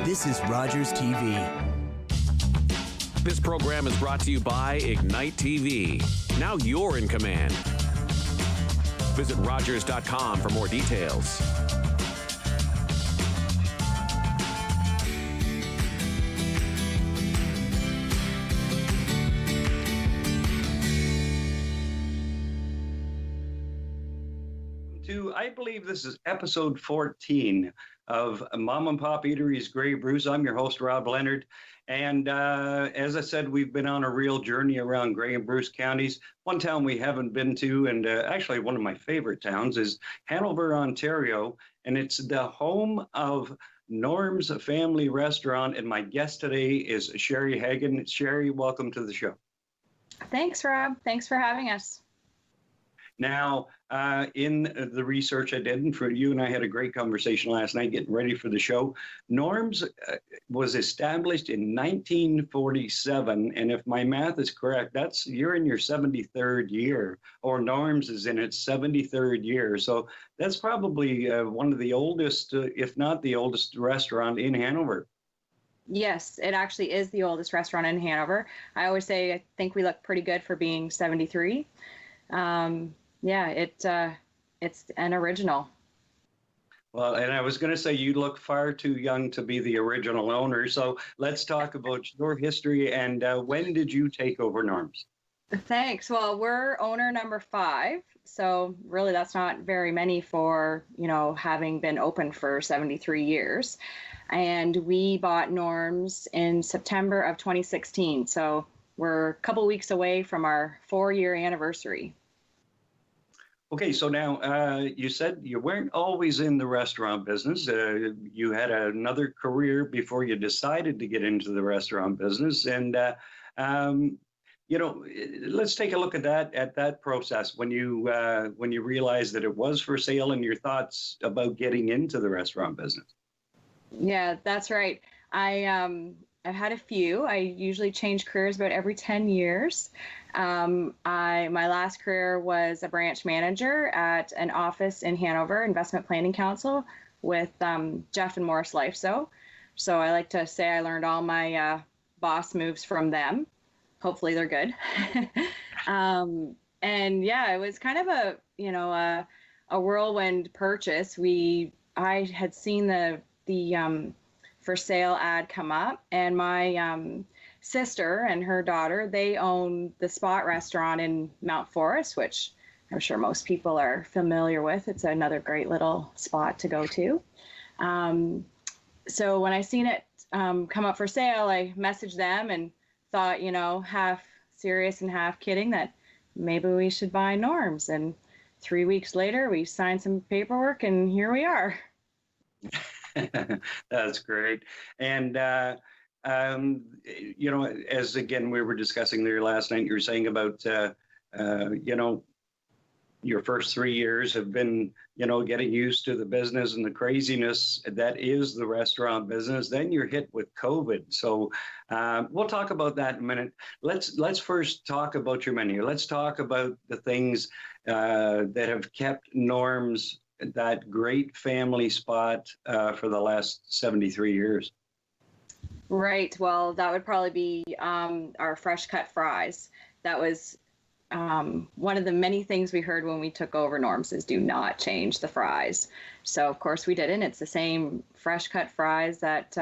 This is Rogers TV. This program is brought to you by Ignite TV. Now you're in command. Visit Rogers.com for more details. I believe this is episode 14 of Mom and Pop Eateries Grey Bruce. I'm your host, Rob Leonard. And as I said, we've been on a real journey around Grey and Bruce counties. One town we haven't been to, and actually one of my favorite towns, is Hanover, Ontario. And it's the home of Norm's Family Restaurant. And my guest today is Sherri Hagan. Sherri, welcome to the show. Thanks, Rob. Thanks for having us. Now, in the research I did, and for you and I had a great conversation last night getting ready for the show, Norm's was established in 1947, and if my math is correct, you're in your 73rd year, or Norm's is in its 73rd year. So that's probably one of the oldest, if not the oldest restaurant in Hanover. Yes, it actually is the oldest restaurant in Hanover. I always say I think we look pretty good for being 73. It's an original. Well, and I was going to say you look far too young to be the original owner. So let's talk about your history and when did you take over Norm's? Thanks. Well, we're owner number 5. So really that's not very many for, having been open for 73 years. And we bought Norm's in September of 2016. So we're a couple weeks away from our 4-year anniversary. Okay, so now you said you weren't always in the restaurant business. You had another career before you decided to get into the restaurant business. And, let's take a look at that process when you realized that it was for sale and your thoughts about getting into the restaurant business. Yeah, that's right. I've had a few. I usually change careers about every 10 years. My last career was a branch manager at an office in Hanover, Investment Planning Council, with Jeff and Morris Lifeso. So I like to say I learned all my boss moves from them. Hopefully they're good. And yeah, it was kind of a whirlwind purchase. I had seen the for sale ad come up, and my sister and her daughter, they own the Spot restaurant in Mount Forest, which I'm sure most people are familiar with. It's another great little spot to go to. So when I seen it come up for sale, I messaged them and thought, half serious and half kidding, that maybe we should buy Norm's. And 3 weeks later, we signed some paperwork and here we are. That's great. And, as again, we were discussing there last night, you were saying about, your first 3 years have been, getting used to the business and the craziness that is the restaurant business. Then you're hit with COVID. So we'll talk about that in a minute. Let's first talk about your menu. Let's talk about the things that have kept Norm's that great family spot for the last 73 years. Right. Well, that would probably be our fresh cut fries. That was one of the many things we heard when we took over Norm's is do not change the fries. So, of course, we didn't. It's the same fresh cut fries that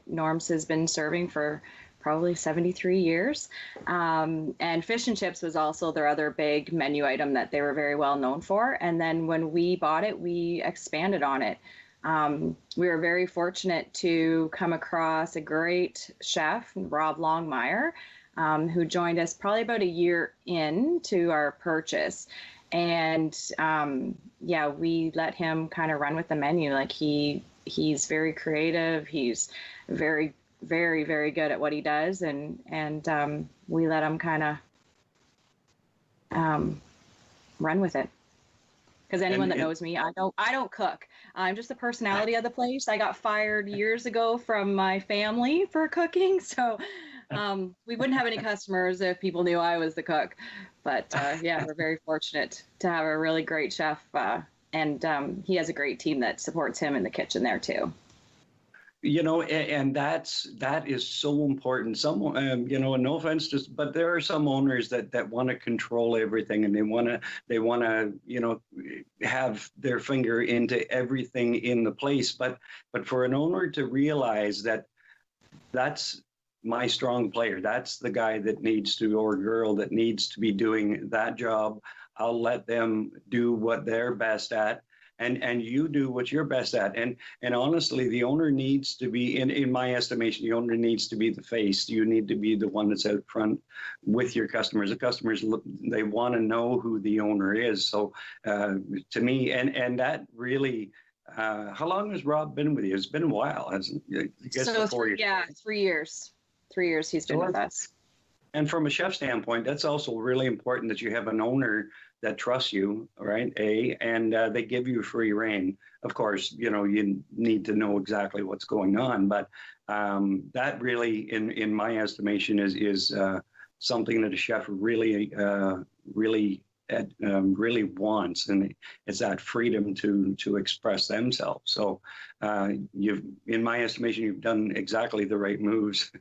Norm's has been serving for probably 73 years. And fish and chips was also their other big menu item that they were very well known for. And then when we bought it, we expanded on it. We were very fortunate to come across a great chef, Rob Longmire, who joined us probably about a year into our purchase. And we let him kind of run with the menu. Like he's very creative. He's very, very, very good at what he does. And we let him kind of run with it. Because anyone that knows me, I don't cook. I'm just the personality of the place. I got fired years ago from my family for cooking. So we wouldn't have any customers if people knew I was the cook. But we're very fortunate to have a really great chef. And he has a great team that supports him in the kitchen there too. and that is so important. Some, no offense, but there are some owners that want to control everything, and they want to, have their finger into everything in the place. But for an owner to realize that that's my strong player, that's the guy that needs to, or girl that needs to be doing that job. I'll let them do what they're best at. And you do what you're best at. And honestly, the owner needs to be, in my estimation, the owner needs to be the face. You need to be the one that's out front with your customers. The customers, they want to know who the owner is. So to me, and that really, how long has Rob been with you? It's been a while, hasn't it? I guess so 3 years. 3 years he's been with us. And from a chef standpoint, that's also really important that you have an owner that trusts you, right? And they give you free reign. Of course, you need to know exactly what's going on, but that really, in my estimation, is something that a chef really wants, and it's that freedom to express themselves. So in my estimation, you've done exactly the right moves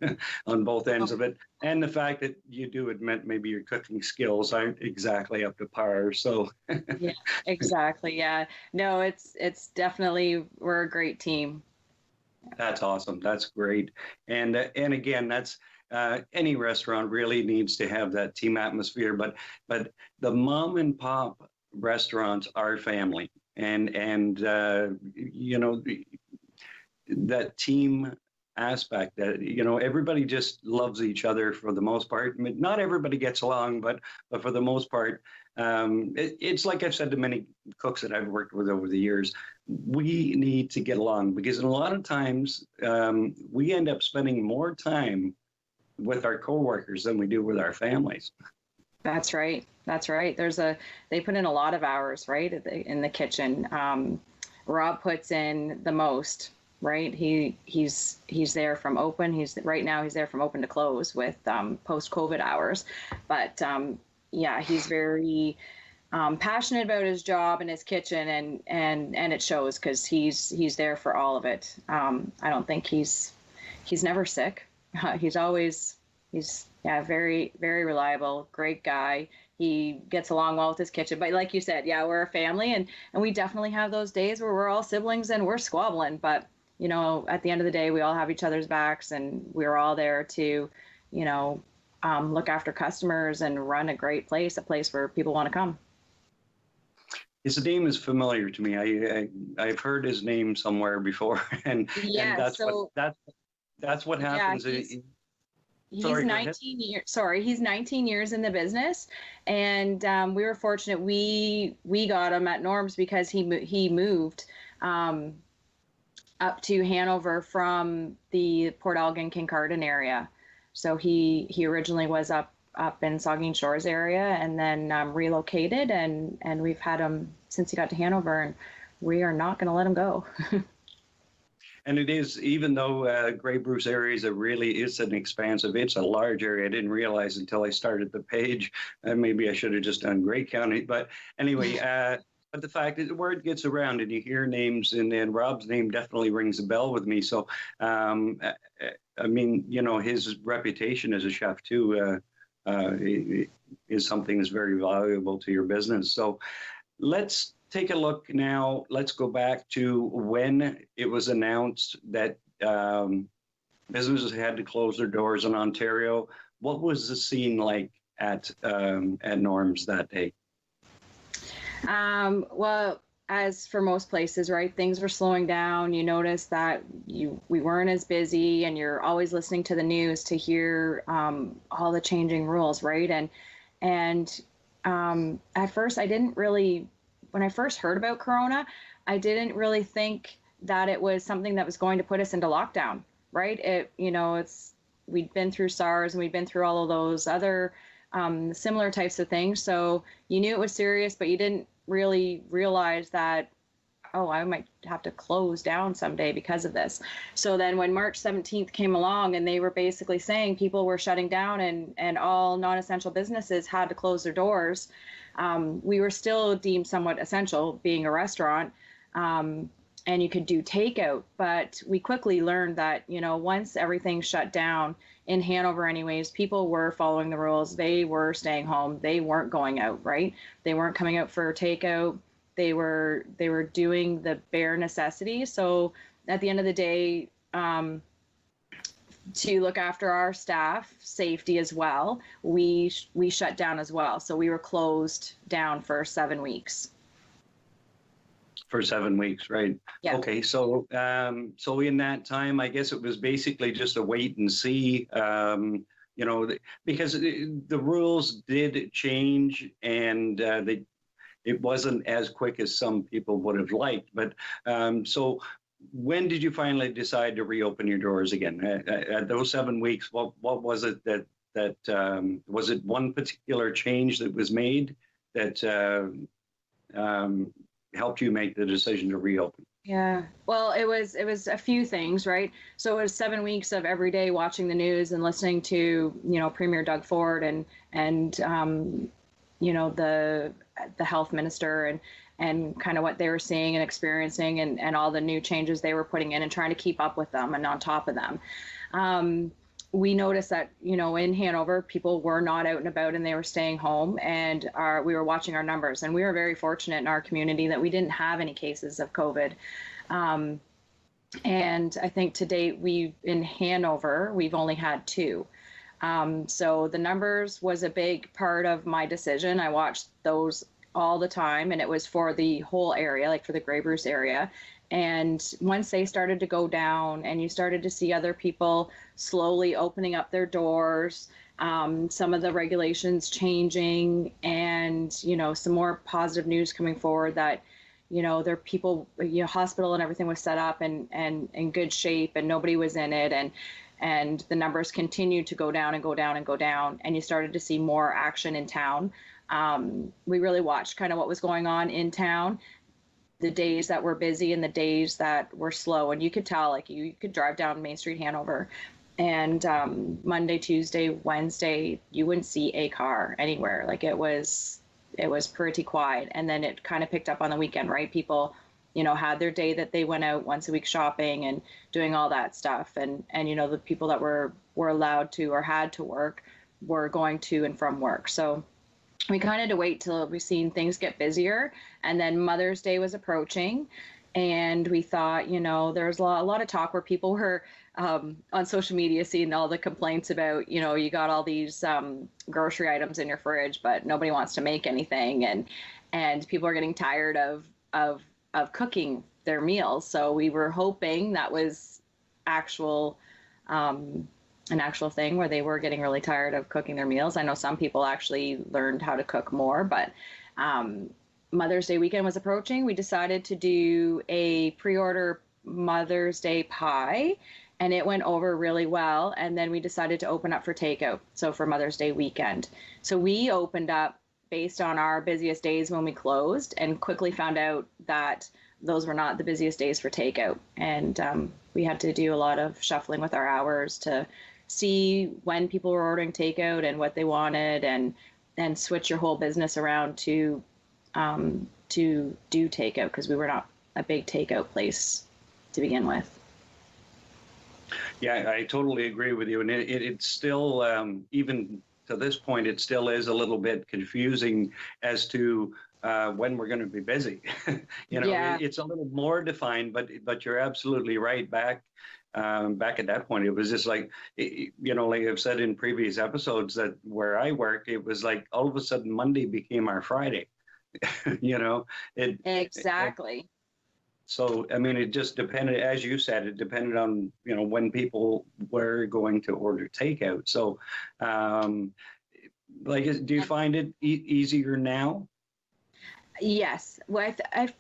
on both ends of it. And the fact that you do admit maybe your cooking skills aren't exactly up to par. So yeah, exactly. Yeah, no, it's definitely, we're a great team. That's awesome. That's great. And again, that's any restaurant really needs to have that team atmosphere. But the mom and pop restaurants are family, and that team aspect that everybody just loves each other for the most part. I mean, not everybody gets along, but for the most part, it's like I've said to many cooks that I've worked with over the years, we need to get along, because a lot of times we end up spending more time with our coworkers than we do with our families. That's right. They put in a lot of hours, right, in the kitchen. Rob puts in the most. Right, he's there from open. He's there from open to close with post-COVID hours, but he's very passionate about his job and his kitchen, and it shows, because he's there for all of it. I don't think he's never sick. He's very, very reliable, great guy. He gets along well with his kitchen. But like you said, we're a family, and we definitely have those days where we're all siblings and we're squabbling, but at the end of the day, we all have each other's backs, and we're all there to, look after customers and run a great place, a place where people want to come. His name is familiar to me. I've heard his name somewhere before, and that's what happens. He's 19 years. Sorry, he's 19 years in the business, and we were fortunate. We got him at Norm's because he moved up to Hanover from the Port Elgin, Kincardine area. So he originally was up in Saugeen Shores area, and then relocated, and we've had him since he got to Hanover, and we are not going to let him go. And it is, even though Grey Bruce area really is it's a large area. I didn't realize until I started the page. Maybe I should have just done Grey County. But anyway, but the fact is, the word gets around, and you hear names, and Rob's name definitely rings a bell with me. So, his reputation as a chef too is something that's very valuable to your business. So, let's take a look now. Let's go back to when it was announced that businesses had to close their doors in Ontario. What was the scene like at Norm's that day? Well, as for most places, right, things were slowing down. You notice that we weren't as busy, and you're always listening to the news to hear all the changing rules, right? And at first, when I first heard about Corona, I didn't really think that it was something that was going to put us into lockdown, right? We'd been through SARS, and we'd been through all of those other similar types of things. So you knew it was serious, but you didn't really realize that, I might have to close down someday because of this. So then when March 17th came along, and they were basically saying people were shutting down, and all non-essential businesses had to close their doors, we were still deemed somewhat essential, being a restaurant. and you could do takeout. But we quickly learned that, once everything shut down in Hanover anyways, people were following the rules. They were staying home. They weren't going out, right? They weren't coming out for takeout. They were doing the bare necessities. So at the end of the day, to look after our staff safety as well, we shut down as well. So we were closed down for 7 weeks. For 7 weeks, right? Yeah. Okay, so so in that time, I guess it was basically just a wait and see, because the rules did change, and it wasn't as quick as some people would have liked. But so when did you finally decide to reopen your doors again? At those 7 weeks, what was it that was it one particular change that was made that helped you make the decision to reopen? Yeah, well, it was a few things, right? So it was 7 weeks of every day watching the news and listening to, Premier Doug Ford and the health minister and kind of what they were seeing and experiencing and all the new changes they were putting in and trying to keep up with them and on top of them. We noticed that, in Hanover, people were not out and about and they were staying home, and we were watching our numbers, and we were very fortunate in our community that we didn't have any cases of COVID. And I think to date, in Hanover, we've only had 2. So the numbers was a big part of my decision. I watched those all the time, and it was for the whole area, like for the Grey Bruce area. And once they started to go down and you started to see other people slowly opening up their doors, some of the regulations changing, and, some more positive news coming forward that, their people, hospital and everything was set up and in good shape and nobody was in it. And the numbers continued to go down and go down and go down. And you started to see more action in town. We really watched kind of what was going on in town, the days that were busy and the days that were slow. And you could tell, like, you could drive down Main Street, Hanover, and Monday, Tuesday, Wednesday, you wouldn't see a car anywhere. Like, it was pretty quiet. And then it kind of picked up on the weekend, right? People, had their day that they went out once a week shopping and doing all that stuff. And the people that were allowed to or had to work were going to and from work. So we kind of had to wait till we seen things get busier. And then Mother's Day was approaching, and we thought, there was a lot of talk where people were on social media seeing all the complaints about, you got all these grocery items in your fridge, but nobody wants to make anything. And people are getting tired of cooking their meals. So we were hoping that was an actual thing where they were getting really tired of cooking their meals. I know some people actually learned how to cook more, but Mother's Day weekend was approaching. We decided to do a pre-order Mother's Day pie, and it went over really well. And then we decided to open up for takeout, so for Mother's Day weekend. So we opened up based on our busiest days when we closed, and quickly found out that those were not the busiest days for takeout. And we had to do a lot of shuffling with our hours to see when people were ordering takeout and what they wanted, and switch your whole business around to do takeout, because we were not a big takeout place to begin with. Yeah, I totally agree with you. And it's still, even to this point, it still is a little bit confusing as to when we're going to be busy. Yeah. It's a little more defined, but you're absolutely right. Back at that point, it was just like, like I've said in previous episodes, that where I work, it was like all of a sudden Monday became our Friday. Exactly. So, I mean, it just depended, as you said, it depended on, when people were going to order takeout. So, do you find it easier now? Yes.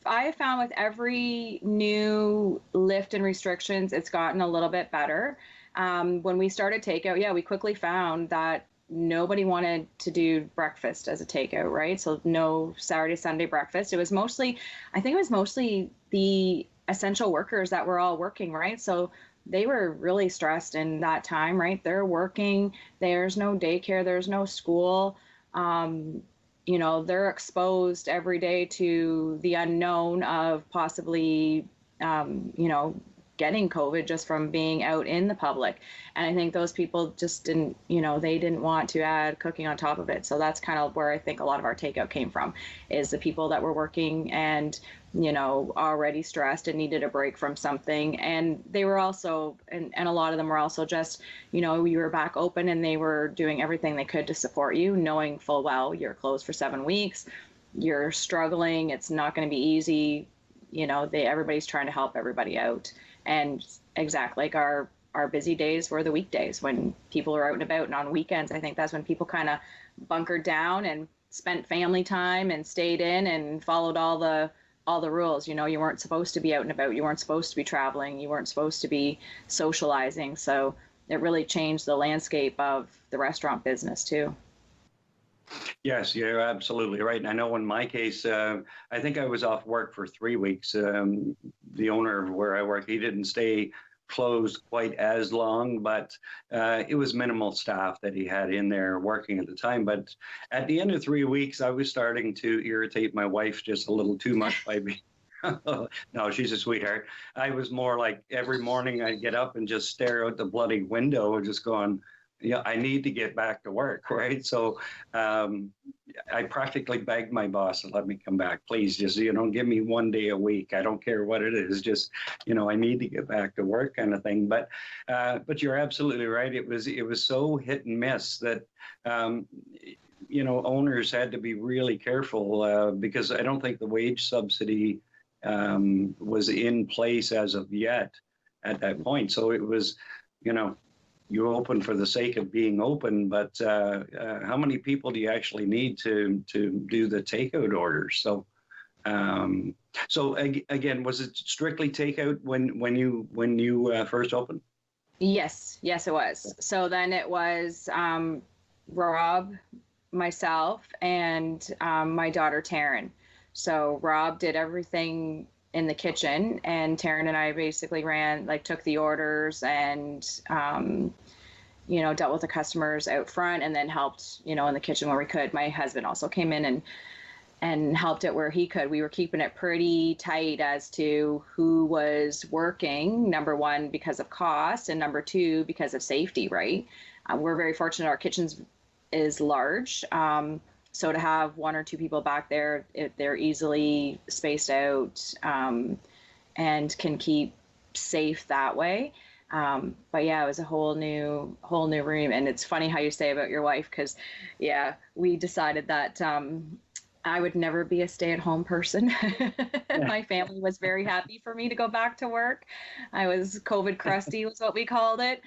I found with every new lift and restrictions, it's gotten a little bit better. When we started takeout, we quickly found that nobody wanted to do breakfast as a takeout, right? So no Saturday, Sunday breakfast. I think it was mostly the essential workers that were all working, right? So they were really stressed in that time, right? They're working, there's no daycare, there's no school. They're exposed every day to the unknown of possibly getting COVID just from being out in the public. And I think those people just didn't, they didn't want to add cooking on top of it. So that's kind of where I think a lot of our takeout came from, is the people that were working and, already stressed and needed a break from something. And they were also, and a lot of them were also just, you were back open and they were doing everything they could to support you, knowing full well you're closed for 7 weeks, you're struggling, it's not going to be easy. Everybody's trying to help everybody out. And exactly, like our busy days were the weekdays when people are out and about, and on weekends, I think that's when people kind of bunkered down and spent family time and stayed in and followed all the rules. You weren't supposed to be out and about. You weren't supposed to be traveling. You weren't supposed to be socializing. So it really changed the landscape of the restaurant business too. Yes, you're absolutely right. And I know in my case, I think I was off work for 3 weeks. The owner of where I work, he didn't stay closed quite as long, but it was minimal staff that he had in there working at the time. But at the end of 3 weeks, I was starting to irritate my wife just a little too much by being. No, she's a sweetheart. I was more like every morning I'd get up and just stare out the bloody window, just going, I need to get back to work, right? So I practically begged my boss to let me come back. Please, just, give me 1 day a week. I don't care what it is. Just, I need to get back to work kind of thing. But you're absolutely right. It was so hit and miss that, owners had to be really careful because I don't think the wage subsidy was in place as of yet at that point. So it was, you open for the sake of being open, but how many people do you actually need to do the takeout orders? So, again, was it strictly takeout when you first opened? Yes, it was. So then it was Rob, myself, and my daughter Taryn. So Rob did everything in the kitchen, and Taryn and I basically took the orders and, dealt with the customers out front, and then helped, in the kitchen where we could. My husband also came in and helped it where he could. We were keeping it pretty tight as to who was working, number one, because of cost, and number two, because of safety, right? We're very fortunate. Our kitchen's is large. So to have 1 or 2 people back there, they're easily spaced out and can keep safe that way. But yeah, it was a whole new room. And it's funny how you say about your wife, because yeah, we decided that I would never be a stay-at-home person. My family was very happy for me to go back to work. I was COVID crusty was what we called it.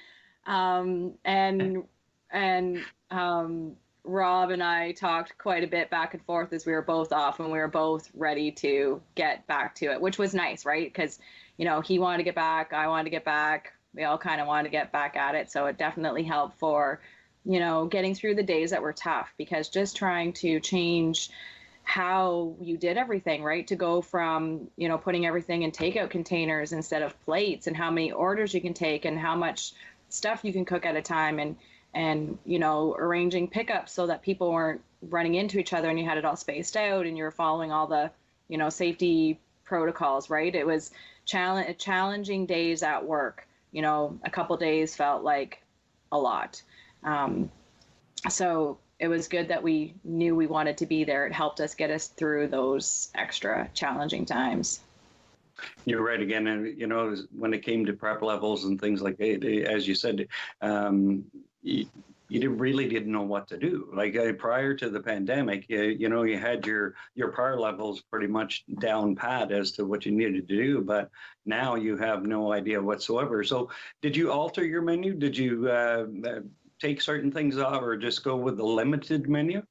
Rob and I talked quite a bit back and forth as we were both off, and we were both ready to get back to it, which was nice, right? Because, he wanted to get back, I wanted to get back. We all kind of wanted to get back at it. So it definitely helped for, getting through the days that were tough, because just trying to change how you did everything, right? To go from, putting everything in takeout containers instead of plates, and how many orders you can take and how much stuff you can cook at a time, and arranging pickups so that people weren't running into each other and you had it all spaced out and you're following all the, safety protocols, right? It was challenging days at work. A couple days felt like a lot. So it was good that we knew we wanted to be there. It helped us get us through those extra challenging times. You're right again. And, when it came to prep levels and things like that, as you said, you really didn't know what to do. Like prior to the pandemic, you had your par levels pretty much down pat as to what you needed to do, but now you have no idea whatsoever. So did you alter your menu? Did you take certain things off, or just go with the limited menu?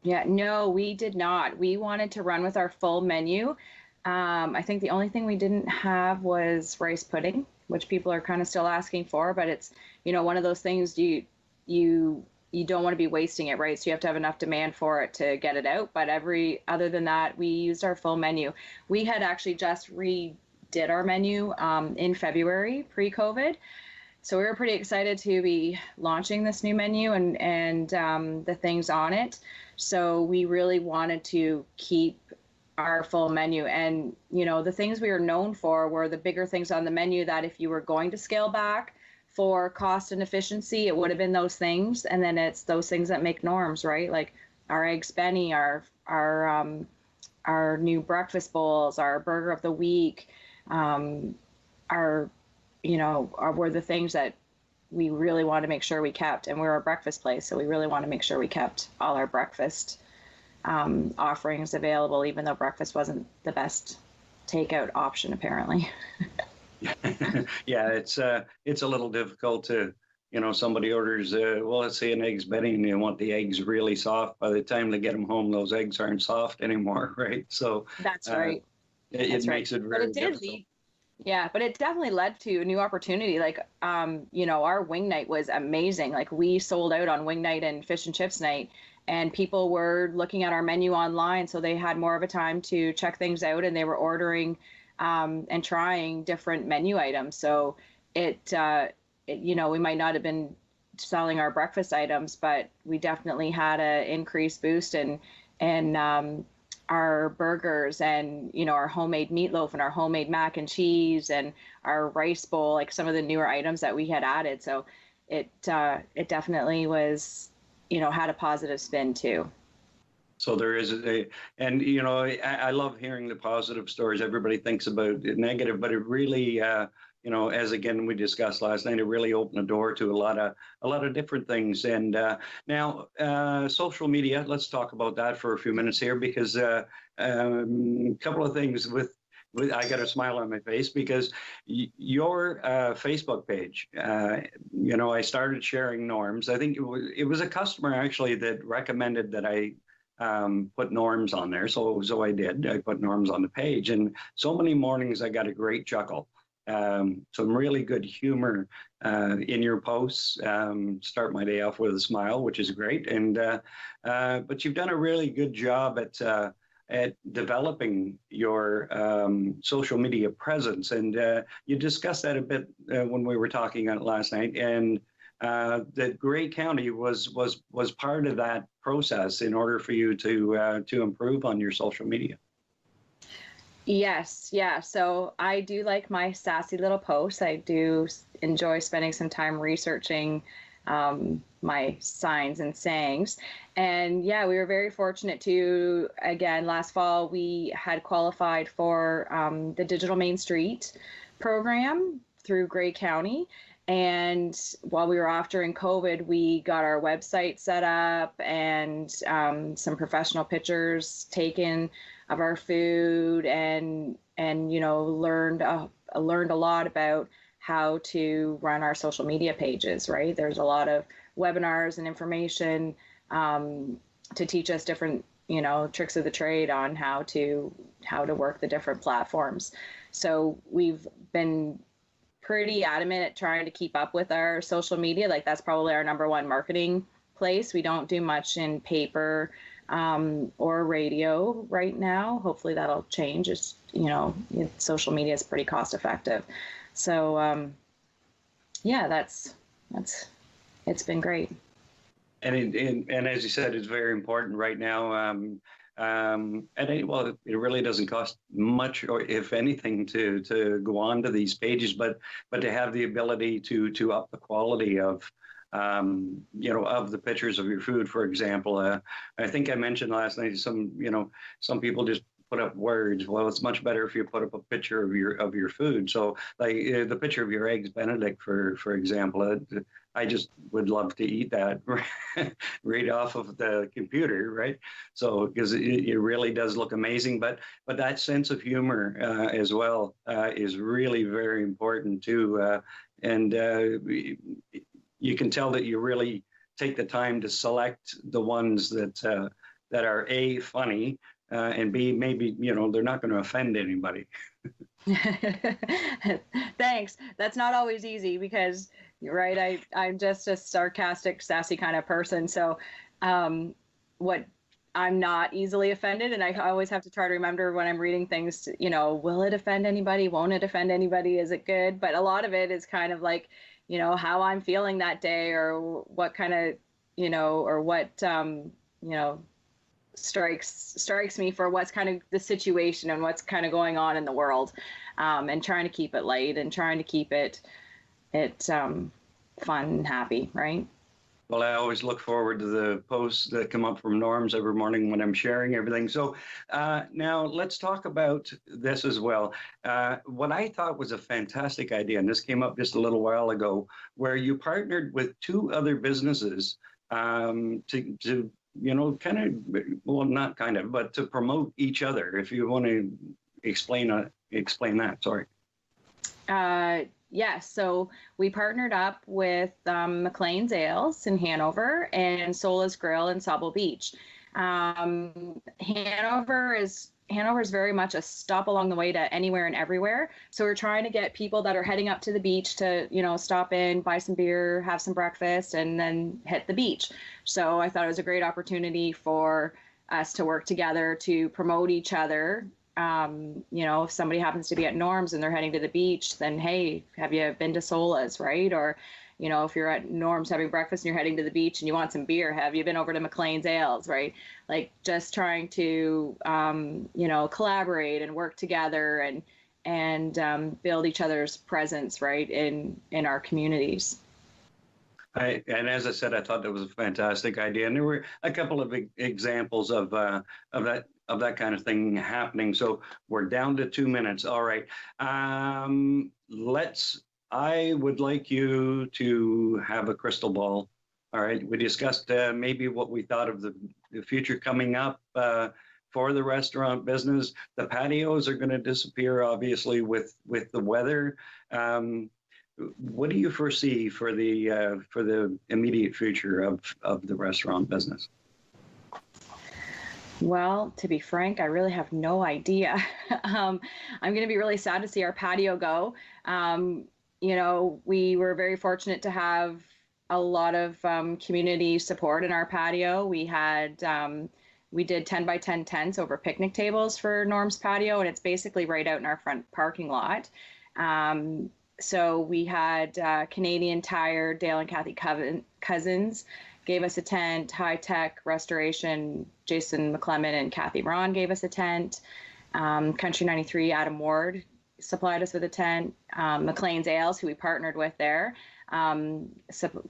Yeah, no, we did not. We wanted to run with our full menu. I think the only thing we didn't have was rice pudding, which people are kind of still asking for, but it's, one of those things you don't want to be wasting it, right? So you have to have enough demand for it to get it out. But other than that, we used our full menu. We had actually just redid our menu in February pre-COVID. So we were pretty excited to be launching this new menu and the things on it. So we really wanted to keep our full menu. And, the things we were known for were the bigger things on the menu that if you were going to scale back for cost and efficiency, it would have been those things. And then it's those things that make norms, right? Like our eggs Benny, our new breakfast bowls, our burger of the week, were the things that we really want to make sure we kept. And we're a breakfast place, so we really want to make sure we kept all our breakfast offerings available, even though breakfast wasn't the best takeout option, apparently. Yeah, it's a little difficult to, somebody orders, let's say an eggs Benny, and you want the eggs really soft. By the time they get them home, those eggs aren't soft anymore, right? So that's right. It makes it very difficult. But it definitely led to a new opportunity. Like, our wing night was amazing. Like, we sold out on wing night and fish and chips night, and people were looking at our menu online, so they had more of a time to check things out, and they were ordering and trying different menu items. So we might not have been selling our breakfast items, but we definitely had an increased boost in our burgers and, our homemade meatloaf and our homemade mac and cheese and our rice bowl, like some of the newer items that we had added. So it definitely was, had a positive spin too. So there is I love hearing the positive stories. Everybody thinks about the negative, but it really, as again we discussed last night, it really opened the door to a lot of different things. And now social media. Let's talk about that for a few minutes here, because a couple of things with I got a smile on my face because your Facebook page, I started sharing norms. I think it was a customer actually that recommended that I put norms on there. So I did. I put norms on the page, and so many mornings I got a great chuckle. Some really good humor in your posts. Start my day off with a smile, which is great. And but you've done a really good job at developing your social media presence, and you discussed that a bit when we were talking on it last night. And that Grey County was part of that process in order for you to improve on your social media. Yes, yeah. So I do like my sassy little posts. I do enjoy spending some time researching my signs and sayings. And yeah, we were very fortunate to, again, last fall, we had qualified for the Digital Main Street program through Grey County. And while we were off during COVID, we got our website set up and some professional pictures taken of our food, and learned a lot about how to run our social media pages. Right, there's a lot of webinars and information to teach us different tricks of the trade on how to work the different platforms. So we've been pretty adamant at trying to keep up with our social media. Like, that's probably our number one marketing place. We don't do much in paper or radio right now. Hopefully that'll change. It's, social media is pretty cost effective. So that's it's been great. And as you said, it's very important right now. It really doesn't cost much, or if anything, to go on to these pages, but to have the ability to up the quality of of the pictures of your food. For example, I think I mentioned last night some people just put up words. Well, it's much better if you put up a picture of your food. So like the picture of your eggs Benedict, for example, I just would love to eat that right off of the computer, right? So because it really does look amazing, but that sense of humor as well is really very important too, and you can tell that you really take the time to select the ones that are A, funny, and B, maybe they're not going to offend anybody. Thanks. That's not always easy because you're right. I'm just a sarcastic, sassy kind of person. So I'm not easily offended. And I always have to try to remember when I'm reading things, will it offend anybody? Won't it offend anybody? Is it good? But a lot of it is kind of like, how I'm feeling that day, or what kind of, or what, strikes me for what's kind of the situation and what's kind of going on in the world, and trying to keep it light and trying to keep it fun and happy, right? Well, I always look forward to the posts that come up from Norms every morning when I'm sharing everything. So now let's talk about this as well. What I thought was a fantastic idea, and this came up just a little while ago, where you partnered with 2 other businesses to kind of, well, not kind of, but to promote each other. If you want to explain that, sorry. Yes, so we partnered up with McLean's Ales in Hanover and Sola's Grill in Sauble Beach. Hanover is very much a stop along the way to anywhere and everywhere. So we're trying to get people that are heading up to the beach to, stop in, buy some beer, have some breakfast, and then hit the beach. So I thought it was a great opportunity for us to work together to promote each other. If somebody happens to be at Norm's and they're heading to the beach, then, hey, have you been to Sola's, right? Or, if you're at Norm's having breakfast and you're heading to the beach and you want some beer, have you been over to McLean's Ales, right? Like, just trying to, collaborate and work together and build each other's presence, right, in our communities. And as I said, I thought that was a fantastic idea, and there were a couple of examples of that kind of thing happening. So we're down to 2 minutes. All right. I would like you to have a crystal ball. All right. We discussed maybe what we thought of the future coming up for the restaurant business. The patios are going to disappear, obviously, with the weather. What do you foresee for the immediate future of the restaurant business? Well, to be frank, I really have no idea. I'm going to be really sad to see our patio go. We were very fortunate to have a lot of community support in our patio. We did 10 by 10 tents over picnic tables for Norm's patio, and it's basically right out in our front parking lot. So we had Canadian Tire, Dale and Kathy Cousins gave us a tent. High Tech Restoration, Jason McClement and Kathy Ron gave us a tent. Country 93, Adam Ward supplied us with a tent. McLean's Ales, who we partnered with there,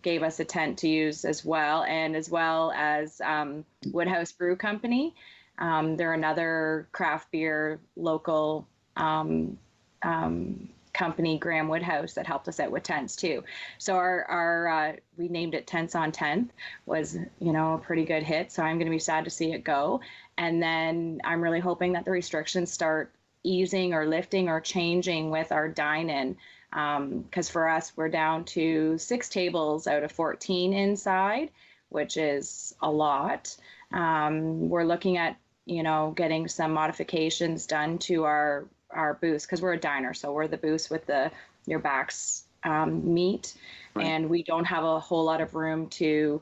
gave us a tent to use as well, and as well as Woodhouse Brew Company. They're another craft beer local company, Graham Woodhouse, that helped us out with tents too. So our we named it Tents on 10th, was a pretty good hit. So I'm going to be sad to see it go. And then I'm really hoping that the restrictions start easing or lifting or changing with our dine-in, because for us, we're down to 6 tables out of 14 inside, which is a lot. We're looking at getting some modifications done to our booths, because we're a diner, so we're the booths with your backs meat, right. And we don't have a whole lot of room to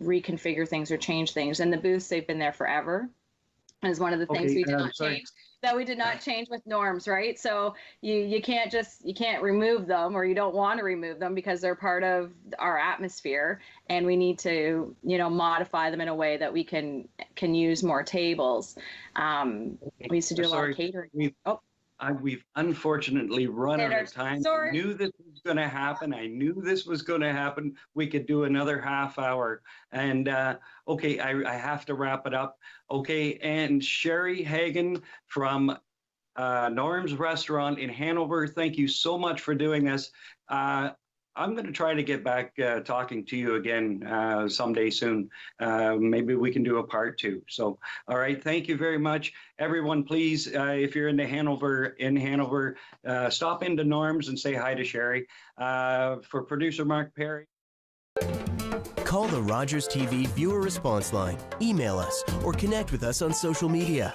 reconfigure things or change things. And the booths, they've been there forever, is one of the things we did not change, that we did not change with Norms, right? So you can't remove them, or you don't want to remove them, because they're part of our atmosphere, and we need to modify them in a way that we can use more tables. We used to do a lot of catering. We've unfortunately run out of time. Sorry. I knew this was going to happen. We could do another half hour. And okay, I have to wrap it up. Okay, and Sherri Hagan from Norm's Restaurant in Hanover, thank you so much for doing this. I'm going to try to get back talking to you again someday soon. Maybe we can do a part 2. So, all right. Thank you very much. Everyone, please, if you're in Hanover, stop into Norm's and say hi to Sherri. For producer Mark Perry. Call the Rogers TV viewer response line, email us, or connect with us on social media.